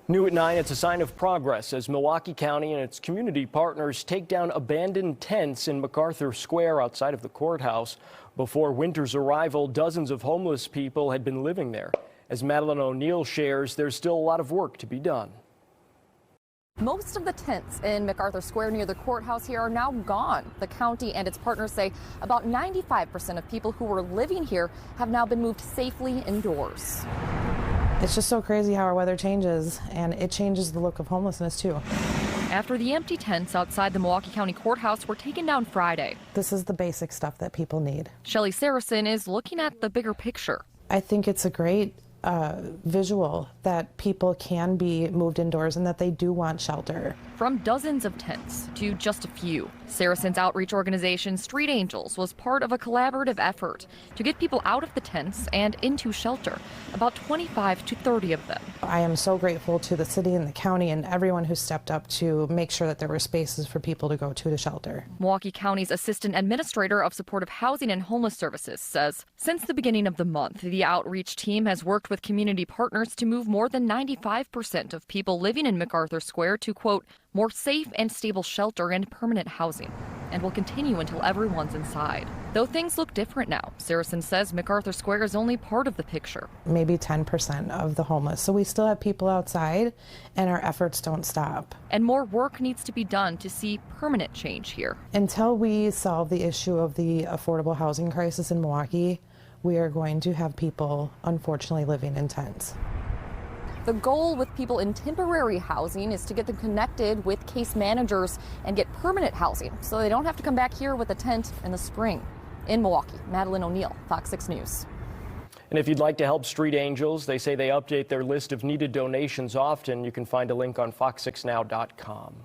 New at 9, it's a sign of progress as Milwaukee County and its community partners take down abandoned tents in MacArthur Square outside of the courthouse. Before winter's arrival, dozens of homeless people had been living there. As Madeline O'Neill shares, there's still a lot of work to be done. Most of the tents in MacArthur Square near the courthouse here are now gone. The county and its partners say about 95% of people who were living here have now been moved safely indoors. It's just so crazy how our weather changes, and it changes the look of homelessness too. After the empty tents outside the Milwaukee County Courthouse were taken down Friday. This is the basic stuff that people need. Shelley Saracen is looking at the bigger picture. I think it's a great visual that people can be moved indoors and that they do want shelter. From dozens of tents to just a few, Saracen's outreach organization Street Angels was part of a collaborative effort to get people out of the tents and into shelter, about 25 to 30 of them. I am so grateful to the city and the county and everyone who stepped up to make sure that there were spaces for people to go to the shelter. Milwaukee County's Assistant Administrator of Supportive Housing and Homeless Services says since the beginning of the month, the outreach team has worked with community partners to move more than 95% of people living in MacArthur Square to, quote, more safe and stable shelter and permanent housing, and will continue until everyone's inside. Though things look different now, Saracen says MacArthur Square is only part of the picture. Maybe 10% of the homeless, so we still have people outside, and our efforts don't stop. And more work needs to be done to see permanent change here. Until we solve the issue of the affordable housing crisis in Milwaukee, we are going to have people, unfortunately, living in tents. The goal with people in temporary housing is to get them connected with case managers and get permanent housing so they don't have to come back here with a tent in the spring. In Milwaukee, Madeline O'Neill, FOX 6 News. And if you'd like to help Street Angels, they say they update their list of needed donations often. You can find a link on fox6now.com.